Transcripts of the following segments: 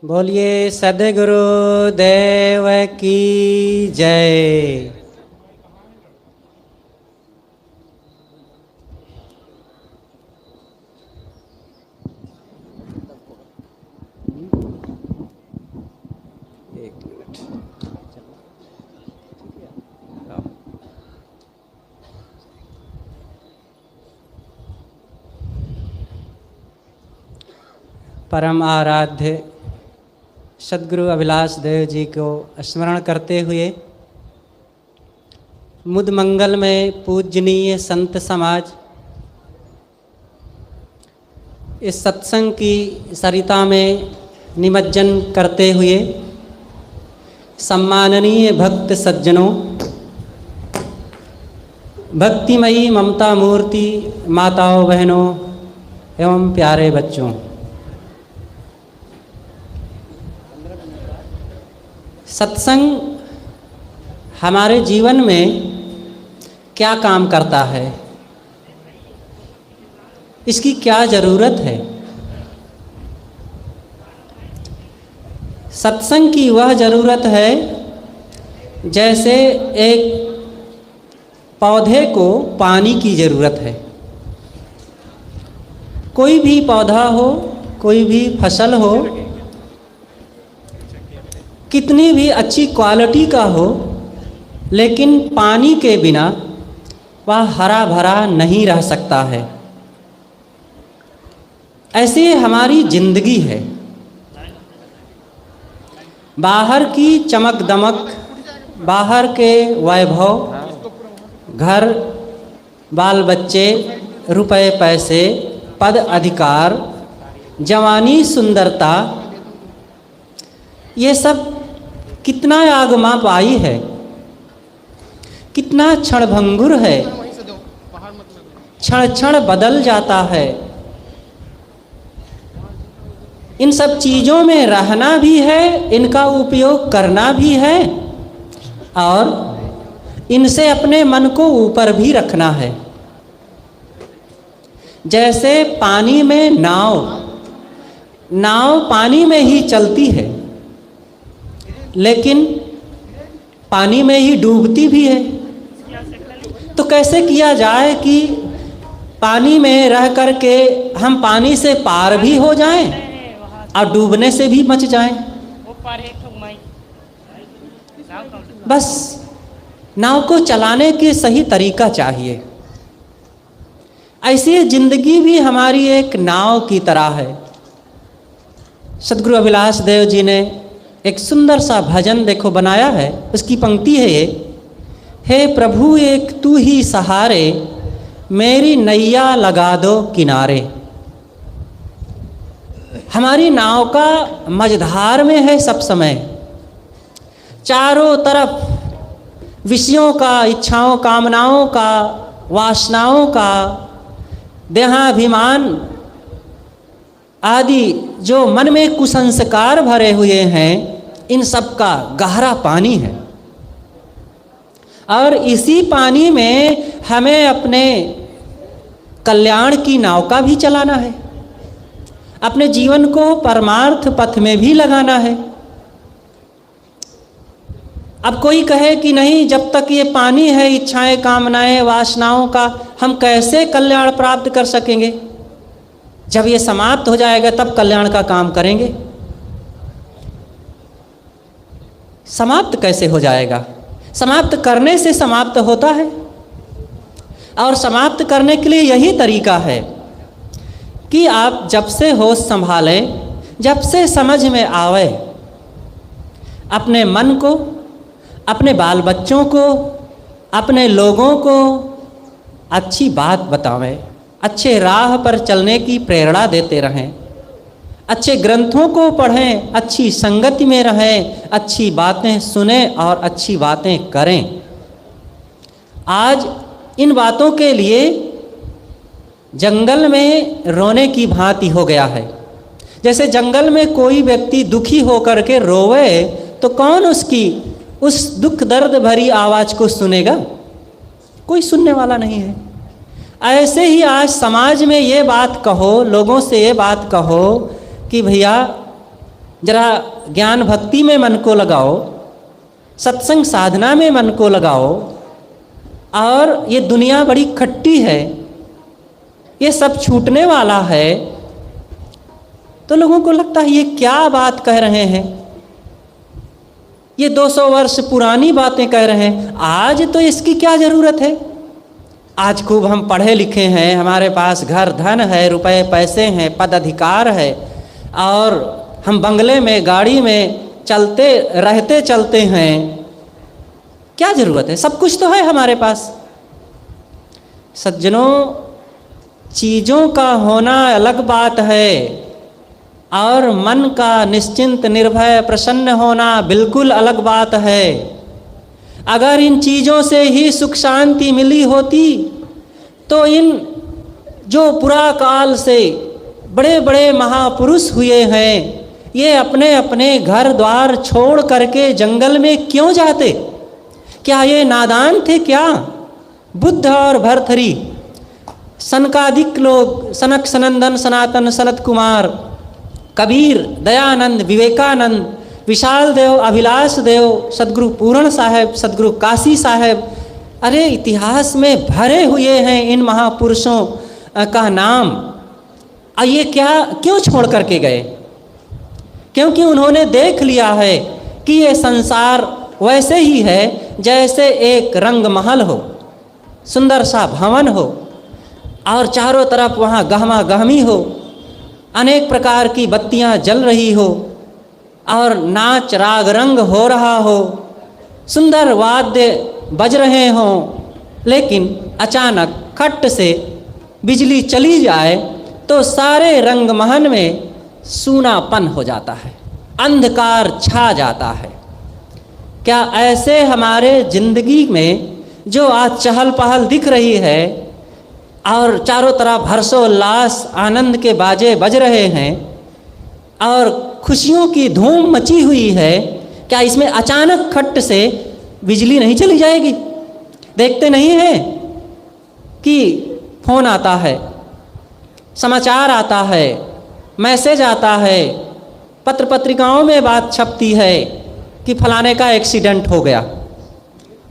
बोलिए सद्गुरु देव की जय। एक मिनट। परम आराध्य सद्गुरु अभिलाष देव जी को स्मरण करते हुए मुद मंगल में पूजनीय संत समाज इस सत्संग की सरिता में निमज्जन करते हुए सम्माननीय भक्त सज्जनों, भक्तिमयी ममता मूर्ति माताओं, बहनों एवं प्यारे बच्चों, सत्संग हमारे जीवन में क्या काम करता है, इसकी क्या ज़रूरत है। सत्संग की वह ज़रूरत है जैसे एक पौधे को पानी की ज़रूरत है। कोई भी पौधा हो, कोई भी फसल हो, कितनी भी अच्छी क्वालिटी का हो, लेकिन पानी के बिना वह हरा भरा नहीं रह सकता है। ऐसे हमारी जिंदगी है। बाहर की चमक दमक, बाहर के वैभव, घर बाल बच्चे, रुपए पैसे, पद अधिकार, जवानी सुंदरता, ये सब कितना आगमा पाई है, कितना क्षणभंगुर है, क्षण क्षण बदल जाता है। इन सब चीज़ों में रहना भी है, इनका उपयोग करना भी है और इनसे अपने मन को ऊपर भी रखना है। जैसे पानी में नाव पानी में ही चलती है, लेकिन पानी में ही डूबती भी है। तो कैसे किया जाए कि पानी में रह कर के हम पानी से पार भी हो जाएं और डूबने से भी बच जाएं। बस नाव को चलाने के सही तरीका चाहिए। ऐसी जिंदगी भी हमारी एक नाव की तरह है। सद्गुरु अभिलाष देव जी ने एक सुंदर सा भजन देखो बनाया है। उसकी पंक्ति है ये: हे प्रभु एक तू ही सहारे, मेरी नैया लगा दो किनारे। हमारी नाव का मझधार में है सब समय, चारों तरफ विषयों का, इच्छाओं कामनाओं का, वासनाओं का, देहाभिमान आदि जो मन में कुसंस्कार भरे हुए हैं, इन सब का गहरा पानी है। और इसी पानी में हमें अपने कल्याण की नाव का भी चलाना है, अपने जीवन को परमार्थ पथ में भी लगाना है। अब कोई कहे कि नहीं, जब तक ये पानी है, इच्छाएं कामनाएं वासनाओं का, हम कैसे कल्याण प्राप्त कर सकेंगे? जब ये समाप्त हो जाएगा तब कल्याण का काम करेंगे। समाप्त कैसे हो जाएगा? समाप्त करने से समाप्त होता है। और समाप्त करने के लिए यही तरीका है कि आप जब से होश संभालें, जब से समझ में आवे, अपने मन को, अपने बाल बच्चों को, अपने लोगों को अच्छी बात बतावें, अच्छे राह पर चलने की प्रेरणा देते रहें, अच्छे ग्रंथों को पढ़ें, अच्छी संगति में रहें, अच्छी बातें सुनें और अच्छी बातें करें। आज इन बातों के लिए जंगल में रोने की भांति हो गया है। जैसे जंगल में कोई व्यक्ति दुखी होकर के रोवे तो कौन उसकी उस दुख दर्द भरी आवाज़ को सुनेगा? कोई सुनने वाला नहीं है। ऐसे ही आज समाज में ये बात कहो, लोगों से ये बात कहो कि भैया जरा ज्ञान भक्ति में मन को लगाओ, सत्संग साधना में मन को लगाओ। और ये दुनिया बड़ी खट्टी है, ये सब छूटने वाला है। तो लोगों को लगता है ये क्या बात कह रहे हैं, ये 200 वर्ष पुरानी बातें कह रहे हैं, आज तो इसकी क्या ज़रूरत है। आज खूब हम पढ़े लिखे हैं, हमारे पास घर धन है, रुपए पैसे हैं, पद अधिकार है, और हम बंगले में गाड़ी में चलते हैं, क्या ज़रूरत है, सब कुछ तो है हमारे पास। सज्जनों, चीज़ों का होना अलग बात है और मन का निश्चिंत निर्भय प्रसन्न होना बिल्कुल अलग बात है। अगर इन चीज़ों से ही सुख शांति मिली होती तो इन जो पुरा काल से बड़े बड़े महापुरुष हुए हैं, ये अपने अपने घर द्वार छोड़ करके जंगल में क्यों जाते? क्या ये नादान थे क्या? बुद्ध और भर्तृहरि, सनकादिक लोग, सनक सनंदन सनातन सनत कुमार, कबीर, दयानंद, विवेकानंद, विशाल देव, अभिलाष देव, सदगुरु पूर्ण साहेब, सदगुरु काशी साहेब, अरे इतिहास में भरे हुए हैं इन महापुरुषों का नाम। ये क्या क्यों छोड़ करके गए? क्योंकि उन्होंने देख लिया है कि ये संसार वैसे ही है जैसे एक रंग महल हो, सुंदर सा भवन हो और चारों तरफ वहाँ गहमा गहमी हो, अनेक प्रकार की बत्तियाँ जल रही हो और नाच राग रंग हो रहा हो, सुंदर वाद्य बज रहे हों, लेकिन अचानक खट से बिजली चली जाए तो सारे रंग महल में सूनापन हो जाता है, अंधकार छा जाता है। क्या ऐसे हमारे जिंदगी में जो आज चहल पहल दिख रही है और चारों तरफ हर्षोल्लास आनंद के बाजे बज रहे हैं और खुशियों की धूम मची हुई है, क्या इसमें अचानक खट से बिजली नहीं चली जाएगी? देखते नहीं हैं कि फोन आता है, समाचार आता है, मैसेज आता है, पत्र पत्रिकाओं में बात छपती है कि फलाने का एक्सीडेंट हो गया,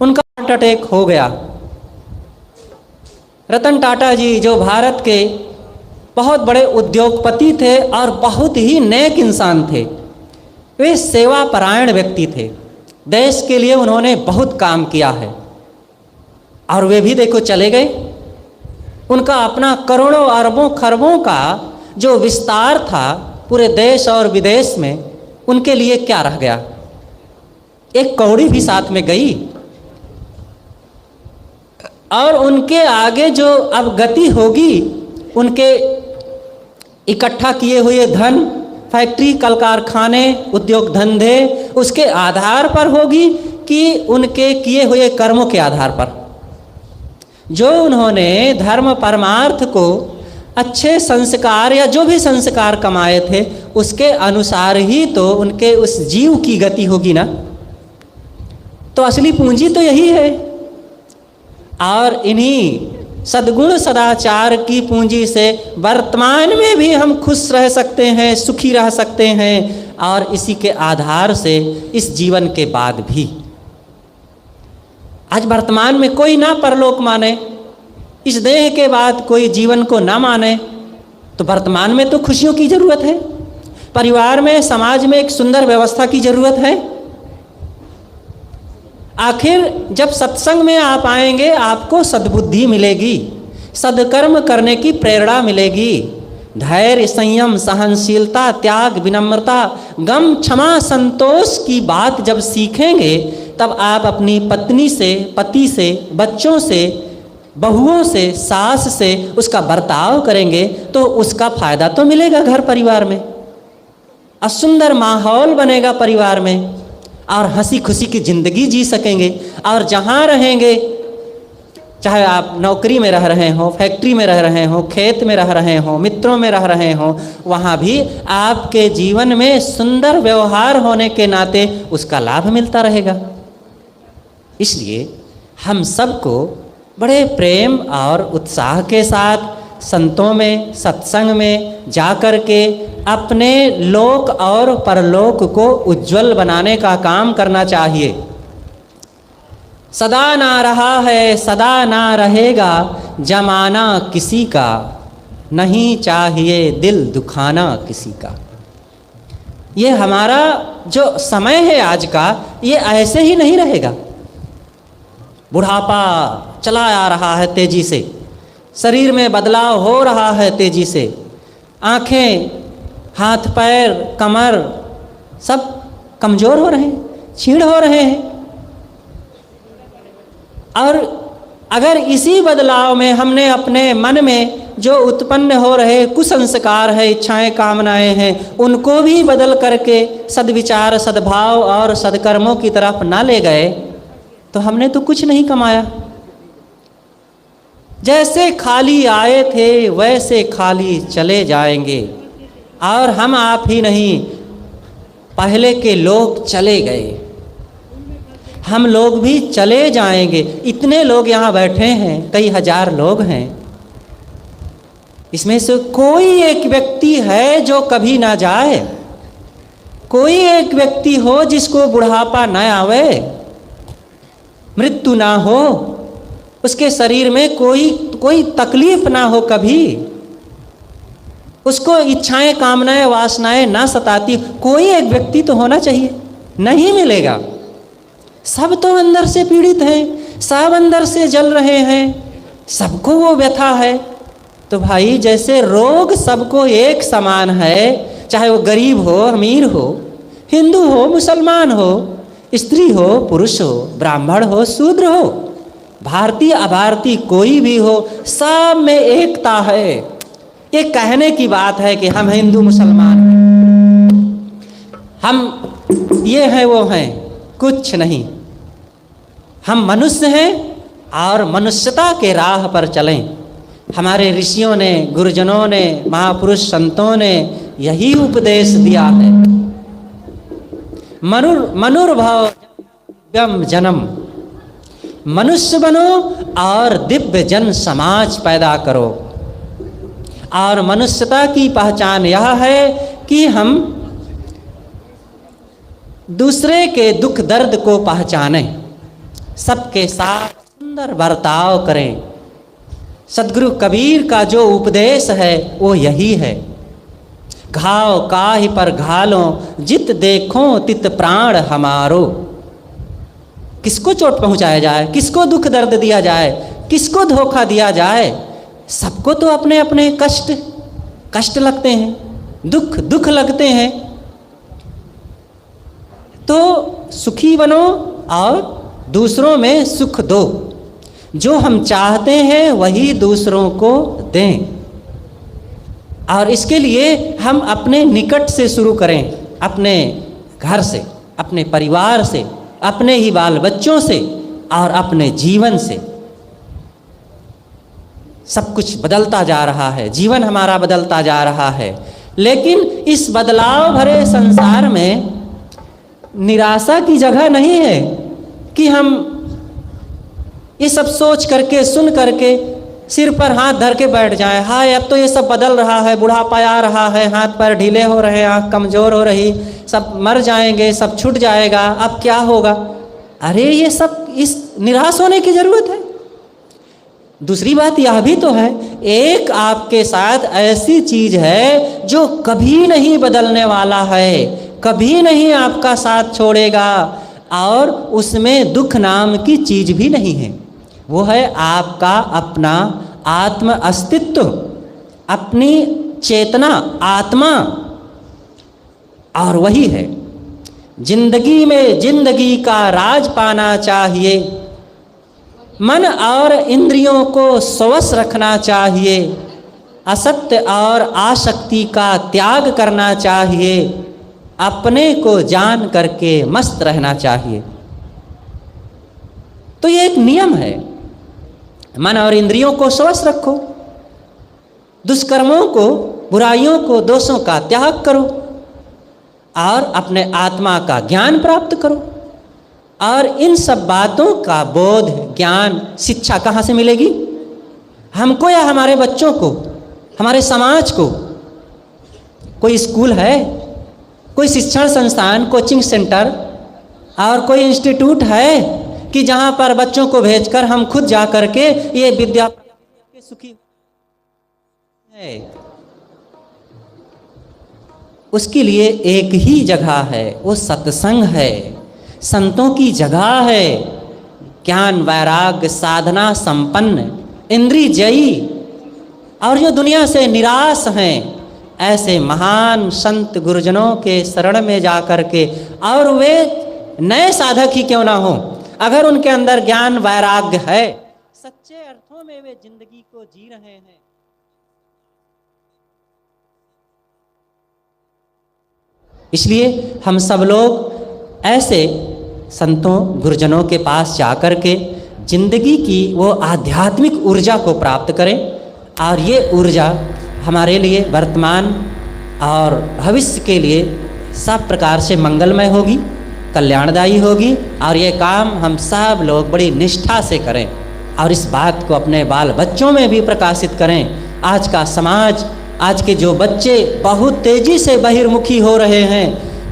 उनका हार्ट अटैक हो गया। रतन टाटा जी जो भारत के बहुत बड़े उद्योगपति थे और बहुत ही नेक इंसान थे, वे सेवापरायण व्यक्ति थे, देश के लिए उन्होंने बहुत काम किया है और वे भी देखो चले गए। उनका अपना करोड़ों अरबों खरबों का जो विस्तार था पूरे देश और विदेश में, उनके लिए क्या रह गया? एक कौड़ी भी साथ में गई। और उनके आगे जो अब गति होगी, उनके इकट्ठा किए हुए धन, फैक्ट्री कल कारखाने उद्योग धंधे, उसके आधार पर होगी कि उनके किए हुए कर्मों के आधार पर? जो उन्होंने धर्म परमार्थ को अच्छे संस्कार या जो भी संस्कार कमाए थे उसके अनुसार ही तो उनके उस जीव की गति होगी ना। तो असली पूंजी तो यही है। और इन्हीं सद्गुण सदाचार की पूंजी से वर्तमान में भी हम खुश रह सकते हैं, सुखी रह सकते हैं, और इसी के आधार से इस जीवन के बाद भी। आज वर्तमान में कोई ना परलोक माने, इस देह के बाद कोई जीवन को ना माने, तो वर्तमान में तो खुशियों की ज़रूरत है, परिवार में समाज में एक सुंदर व्यवस्था की ज़रूरत है। आखिर जब सत्संग में आप आएंगे आपको सद्बुद्धि मिलेगी, सदकर्म करने की प्रेरणा मिलेगी, धैर्य संयम सहनशीलता त्याग विनम्रता गम क्षमा संतोष की बात जब सीखेंगे तब आप अपनी पत्नी से, पति से, बच्चों से, बहुओं से, सास से उसका बर्ताव करेंगे तो उसका फायदा तो मिलेगा घर परिवार में, और सुंदर माहौल बनेगा परिवार में, और हंसी खुशी की ज़िंदगी जी सकेंगे। और जहाँ रहेंगे, चाहे आप नौकरी में रह रहे हो, फैक्ट्री में रह रहे हो, खेत में रह रहे हो, मित्रों में रह रहे हो, वहाँ भी आपके जीवन में सुंदर व्यवहार होने के नाते उसका लाभ मिलता रहेगा। इसलिए हम सबको बड़े प्रेम और उत्साह के साथ संतों में, सत्संग में जा कर के अपने लोक और परलोक को उज्जवल बनाने का काम करना चाहिए। सदा ना रहा है, सदा ना रहेगा जमाना किसी का, नहीं चाहिए दिल दुखाना किसी का। ये हमारा जो समय है आज का, ये ऐसे ही नहीं रहेगा। बुढ़ापा चला आ रहा है तेजी से, शरीर में बदलाव हो रहा है तेजी से, आँखें, हाथ पैर, कमर सब कमज़ोर हो रहे हैं, छीड़ हो रहे हैं। और अगर इसी बदलाव में हमने अपने मन में जो उत्पन्न हो रहे कुसंस्कार है, इच्छाएं, कामनाएं हैं, उनको भी बदल करके सद्विचार, सद्भाव और सद्कर्मों की तरफ ना ले गए तो हमने तो कुछ नहीं कमाया। जैसे खाली आए थे वैसे खाली चले जाएंगे, और हम आप ही नहीं, पहले के लोग चले गए, हम लोग भी चले जाएंगे। इतने लोग यहाँ बैठे हैं, कई हजार लोग हैं, इसमें से कोई एक व्यक्ति है जो कभी ना जाए, कोई एक व्यक्ति हो जिसको बुढ़ापा न आवे, मृत्यु ना हो, उसके शरीर में कोई तकलीफ ना हो, कभी उसको इच्छाएं, कामनाएं, वासनाएं ना सताती, कोई एक व्यक्ति तो होना चाहिए। नहीं मिलेगा। सब तो अंदर से पीड़ित हैं, सब अंदर से जल रहे हैं, सबको वो व्यथा है। तो भाई जैसे रोग सबको एक समान है, चाहे वो गरीब हो, अमीर हो, हिंदू हो, मुसलमान हो, स्त्री हो, पुरुष हो, ब्राह्मण हो, शूद्र हो, भारतीय अभारतीय कोई भी हो, सब में एकता है। ये कहने की बात है कि हम हिंदू मुसलमान हैं, हम ये हैं वो हैं, कुछ नहीं। हम मनुष्य हैं और मनुष्यता के राह पर चलें। हमारे ऋषियों ने, गुरुजनों ने, महापुरुष संतों ने यही उपदेश दिया है। मनुर्भव दिव्यम जन्म, मनुष्य बनो और दिव्य जन समाज पैदा करो। और मनुष्यता की पहचान यह है कि हम दूसरे के दुख दर्द को पहचानें, सबके साथ सुंदर बर्ताव करें। सद्गुरु कबीर का जो उपदेश है वो यही है। घाव काहि पर घालो, जित देखो तित प्राण हमारो। किसको चोट पहुंचाया जाए, किसको दुख दर्द दिया जाए, किसको धोखा दिया जाए, सबको तो अपने अपने कष्ट लगते हैं, दुख लगते हैं। तो सुखी बनो और दूसरों में सुख दो। जो हम चाहते हैं वही दूसरों को दें। और इसके लिए हम अपने निकट से शुरू करें, अपने घर से, अपने परिवार से, अपने ही बाल बच्चों से और अपने जीवन से। सब कुछ बदलता जा रहा है, जीवन हमारा बदलता जा रहा है, लेकिन इस बदलाव भरे संसार में निराशा की जगह नहीं है कि हम ये सब सोच करके, सुन करके सिर पर हाथ धर के बैठ जाएं। हाय, अब तो ये सब बदल रहा है, बुढ़ापा आ रहा है, हाथ पैर ढीले हो रहे हैं, आँख कमज़ोर हो रही, सब मर जाएंगे, सब छूट जाएगा, अब क्या होगा। अरे ये सब, इस निराश होने की ज़रूरत है। दूसरी बात यह भी तो है, एक आपके साथ ऐसी चीज़ है जो कभी नहीं बदलने वाला है, कभी नहीं आपका साथ छोड़ेगा, और उसमें दुख नाम की चीज़ भी नहीं है। वो है आपका अपना आत्म अस्तित्व, अपनी चेतना, आत्मा। और वही है जिंदगी में, जिंदगी का राज पाना चाहिए। मन और इंद्रियों को स्वश रखना चाहिए, असत्य और आसक्ति का त्याग करना चाहिए, अपने को जान करके मस्त रहना चाहिए। तो ये एक नियम है, मन और इंद्रियों को स्वश रखो, दुष्कर्मों को, बुराइयों को, दोषों का त्याग करो और अपने आत्मा का ज्ञान प्राप्त करो। और इन सब बातों का बोध, ज्ञान, शिक्षा कहाँ से मिलेगी? हमको या हमारे बच्चों को, हमारे समाज को? कोई स्कूल है, कोई शिक्षण संस्थान, कोचिंग सेंटर और कोई इंस्टीट्यूट है कि जहाँ पर बच्चों को भेजकर हम खुद जा करके ये विद्या के सुखी है? उसके लिए एक ही जगह है, वो सत्संग है, संतों की जगह है। ज्ञान वैराग्य साधना संपन्न, इंद्रिय जयी और जो दुनिया से निराश हैं, ऐसे महान संत गुरुजनों के शरण में जा कर के, और वे नए साधक ही क्यों ना हो, अगर उनके अंदर ज्ञान वैराग्य है, सच्चे अर्थों में वे जिंदगी को जी रहे हैं, इसलिए हम सब लोग ऐसे संतों गुरुजनों के पास जाकर के जिंदगी की वो आध्यात्मिक ऊर्जा को प्राप्त करें, और ये ऊर्जा हमारे लिए वर्तमान और भविष्य के लिए सब प्रकार से मंगलमय होगी, कल्याणदायी होगी। और ये काम हम सब लोग बड़ी निष्ठा से करें और इस बात को अपने बाल बच्चों में भी प्रकाशित करें। आज का समाज, आज के जो बच्चे बहुत तेज़ी से बहिर्मुखी हो रहे हैं,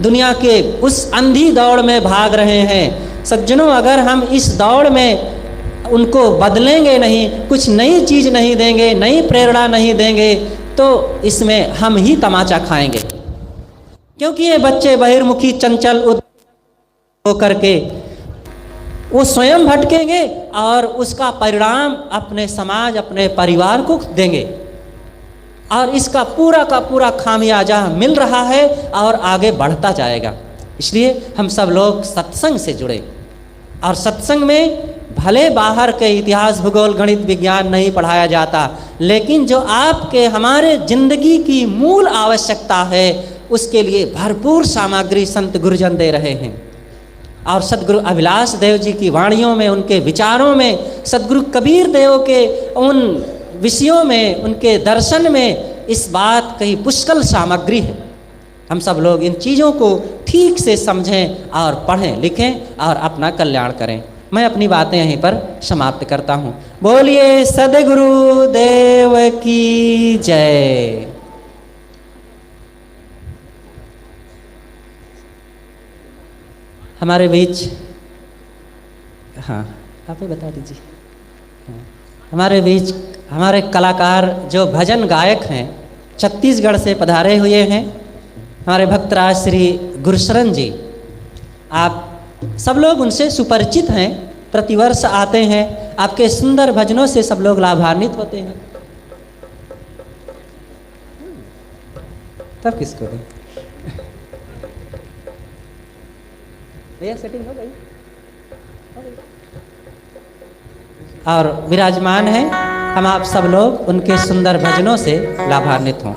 दुनिया के उस अंधी दौड़ में भाग रहे हैं। सज्जनों, अगर हम इस दौड़ में उनको बदलेंगे नहीं, कुछ नई चीज़ नहीं देंगे, नई प्रेरणा नहीं देंगे, तो इसमें हम ही तमाचा खाएंगे। क्योंकि ये बच्चे बहिर्मुखी चंचल होकर के वो स्वयं भटकेंगे और उसका परिणाम अपने समाज, अपने परिवार को देंगे, और इसका पूरा का पूरा खामियाजा मिल रहा है और आगे बढ़ता जाएगा। इसलिए हम सब लोग सत्संग से जुड़े, और सत्संग में भले बाहर के इतिहास, भूगोल, गणित, विज्ञान नहीं पढ़ाया जाता, लेकिन जो आपके हमारे जिंदगी की मूल आवश्यकता है, उसके लिए भरपूर सामग्री संत गुरुजन दे रहे हैं। और सदगुरु अभिलाष देव जी की वाणियों में, उनके विचारों में, सदगुरु कबीर देव के उन विषयों में, उनके दर्शन में इस बात की पुष्कल सामग्री है। हम सब लोग इन चीज़ों को ठीक से समझें और पढ़ें, लिखें और अपना कल्याण करें। मैं अपनी बातें यहीं पर समाप्त करता हूँ। बोलिए सदगुरु देव की जय। हमारे बीच, हाँ आप ही बता दीजिए, हमारे बीच हमारे कलाकार जो भजन गायक हैं, छत्तीसगढ़ से पधारे हुए हैं, हमारे भक्तराज श्री गुरुशरण जी। आप सब लोग उनसे सुपरिचित हैं, प्रतिवर्ष आते हैं, आपके सुंदर भजनों से सब लोग लाभान्वित होते हैं। तब किसको दें? भैया सेटिंग हो गई? और विराजमान हैं, हम आप सब लोग उनके सुंदर भजनों से लाभान्वित हों।